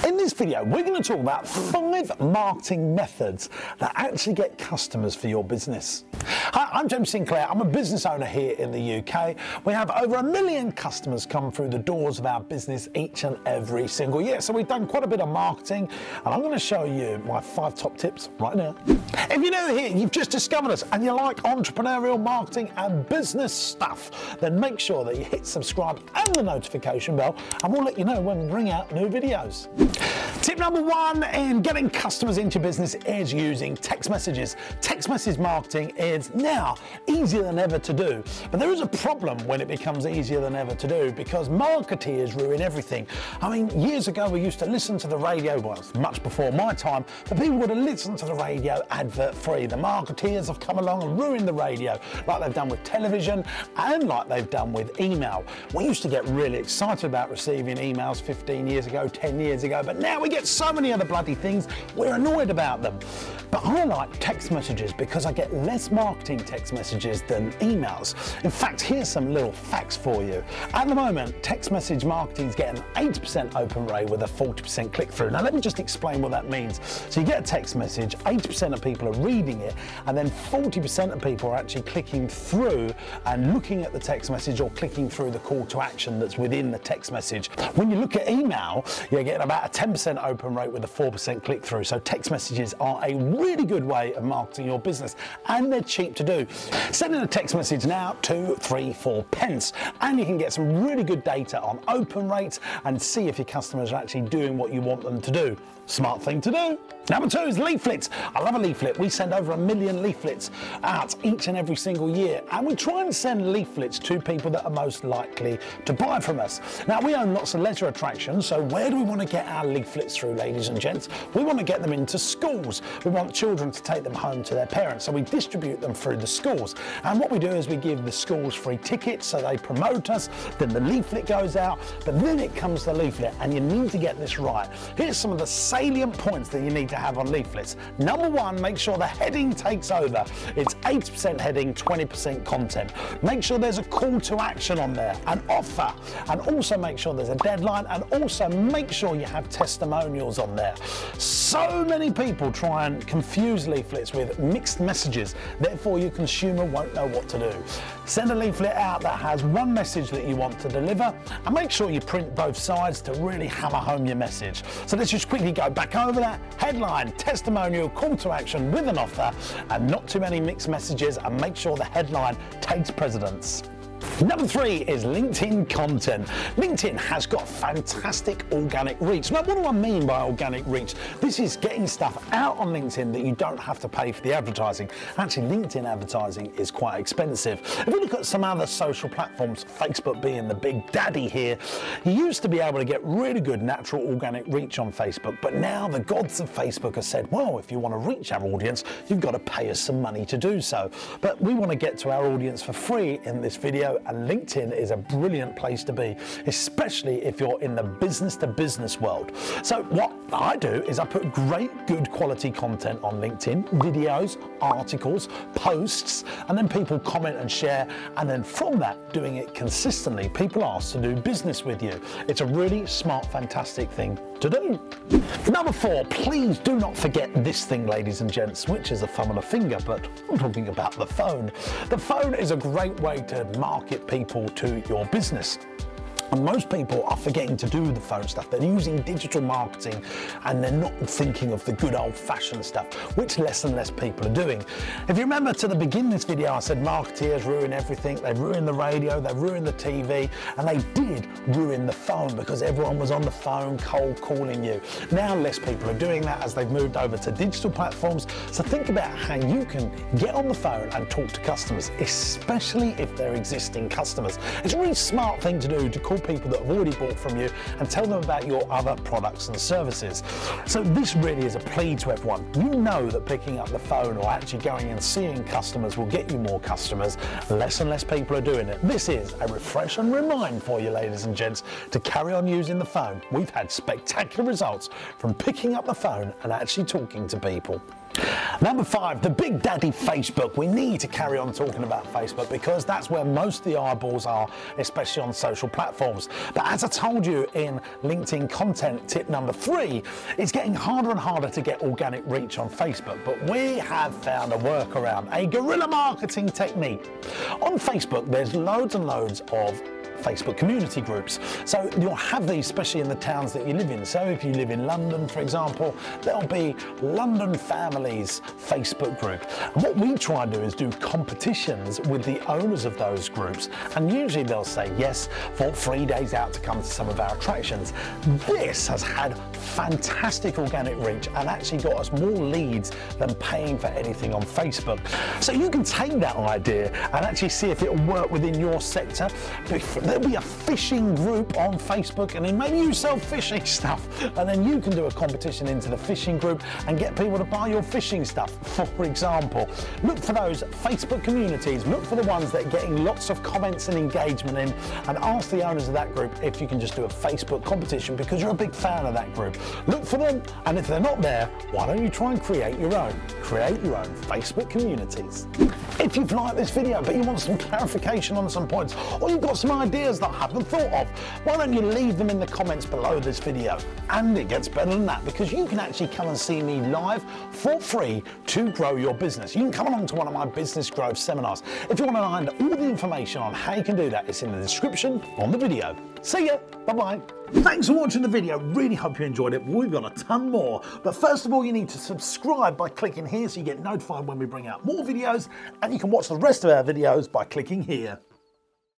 In this video, we're going to talk about 5 marketing methods that actually get customers for your business. Hi, I'm James Sinclair. I'm a business owner here in the UK. We have over 1 million customers come through the doors of our business each and every single year. So we've done quite a bit of marketing, and I'm going to show you my 5 top tips right now. If you're new here, you've just discovered us, and you like entrepreneurial marketing and business stuff, then make sure that you hit subscribe and the notification bell, and we'll let you know when we bring out new videos. Tip number 1 in getting customers into your business is using text messages. Text message marketing is now easier than ever to do, but there is a problem when it becomes easier than ever to do because marketeers ruin everything. I mean, years ago we used to listen to the radio, well, much before my time, but people would have listened to the radio advert free. The marketeers have come along and ruined the radio, like they've done with television and like they've done with email. We used to get really excited about receiving emails 15 years ago, 10 years ago, but now we get so many other bloody things, we're annoyed about them. But I like text messages because I get less marketing text messages than emails. In fact, here's some little facts for you. At the moment, text message marketing is getting an 80% open rate with a 40% click-through. Now let me just explain what that means. So you get a text message, 80% of people are reading it, and then 40% of people are actually clicking through and looking at the text message or clicking through the call to action that's within the text message. When you look at email, you're getting about a 10% open rate with a 4% click-through. So text messages are a really good way of marketing your business, and they're cheap to do. Send in a text message now, 2, 3, 4 pence, and you can get some really good data on open rates and see if your customers are actually doing what you want them to do. Smart thing to do. Number 2 is leaflets. I love a leaflet. We send over 1 million leaflets out each and every single year, and we try and send leaflets to people that are most likely to buy from us. Now, we own lots of leisure attractions, so where do we want to get our leaflets through, ladies and gents? We want to get them into schools. We want children to take them home to their parents, so we distribute them through the schools. And what we do is we give the schools free tickets, so they promote us, then the leaflet goes out, but then it comes the leaflet, and you need to get this right. Here's some of the salient points that you need to have on leaflets. Number 1, make sure the heading takes over. It's 80% heading, 20% content. Make sure there's a call to action on there, an offer, and also make sure there's a deadline, and also make sure you have testimonials on there. So many people try and confuse leaflets with mixed messages, therefore your consumer won't know what to do. Send a leaflet out that has one message that you want to deliver, and make sure you print both sides to really hammer home your message. So let's just quickly go back over that. Headline, testimonial, call to action with an offer, and not too many mixed messages, and make sure the headline takes precedence. Number 3 is LinkedIn content. LinkedIn has got fantastic organic reach. Now, what do I mean by organic reach? This is getting stuff out on LinkedIn that you don't have to pay for the advertising. Actually, LinkedIn advertising is quite expensive. If we look at some other social platforms, Facebook being the big daddy here, you used to be able to get really good natural organic reach on Facebook, but now the gods of Facebook have said, well, if you want to reach our audience, you've got to pay us some money to do so. But we want to get to our audience for free in this video, and LinkedIn is a brilliant place to be, especially if you're in the business-to-business world. So what I do is I put great, good quality content on LinkedIn, videos, articles, posts, and then people comment and share, and then from that, doing it consistently, people ask to do business with you. It's a really smart, fantastic thing to do. Number 4, please do not forget this thing, ladies and gents, which is a thumb and a finger, but I'm talking about the phone. The phone is a great way to market people to your business. And most people are forgetting to do the phone stuff. They're using digital marketing and they're not thinking of the good old-fashioned stuff, which less and less people are doing. If you remember to the beginning of this video, I said marketeers ruin everything. They ruin the radio, they ruin the TV, and they did ruin the phone because everyone was on the phone cold calling you. Now less people are doing that as they've moved over to digital platforms. So think about how you can get on the phone and talk to customers, especially if they're existing customers. It's a really smart thing to do to call people that have already bought from you and tell them about your other products and services. So this really is a plea to everyone. You know that picking up the phone or actually going and seeing customers will get you more customers. Less and less people are doing it. This is a refresh and remind for you, ladies and gents, to carry on using the phone. We've had spectacular results from picking up the phone and actually talking to people. Number 5, the big daddy Facebook. We need to carry on talking about Facebook because that's where most of the eyeballs are, especially on social platforms. But as I told you in LinkedIn content tip number 3, it's getting harder and harder to get organic reach on Facebook. But we have found a workaround, a guerrilla marketing technique. On Facebook, there's loads and loads of Facebook community groups. So you'll have these, especially in the towns that you live in. So if you live in London, for example, there'll be London Families Facebook group. And what we try and do is do competitions with the owners of those groups. And usually they'll say yes for 3 days out to come to some of our attractions. This has had fantastic organic reach and actually got us more leads than paying for anything on Facebook. So you can take that idea and actually see if it will work within your sector. There'll be a fishing group on Facebook, and then maybe you sell fishing stuff, and then you can do a competition into the fishing group and get people to buy your fishing stuff. For example, look for those Facebook communities, look for the ones that are getting lots of comments and engagement in, and ask the owners of that group if you can just do a Facebook competition because you're a big fan of that group. Look for them, and if they're not there, why don't you try and create your own? Create your own Facebook communities. If you've liked this video but you want some clarification on some points, or you've got some ideas that I haven't thought of, why don't you leave them in the comments below this video? And it gets better than that because you can actually come and see me live for free to grow your business. You can come along to one of my business growth seminars. If you want to find all the information on how you can do that, it's in the description on the video. See ya, bye-bye. Thanks for watching the video, really hope you enjoyed it. We've got a ton more, but first of all you need to subscribe by clicking here so you get notified when we bring out more videos, and you can watch the rest of our videos by clicking here.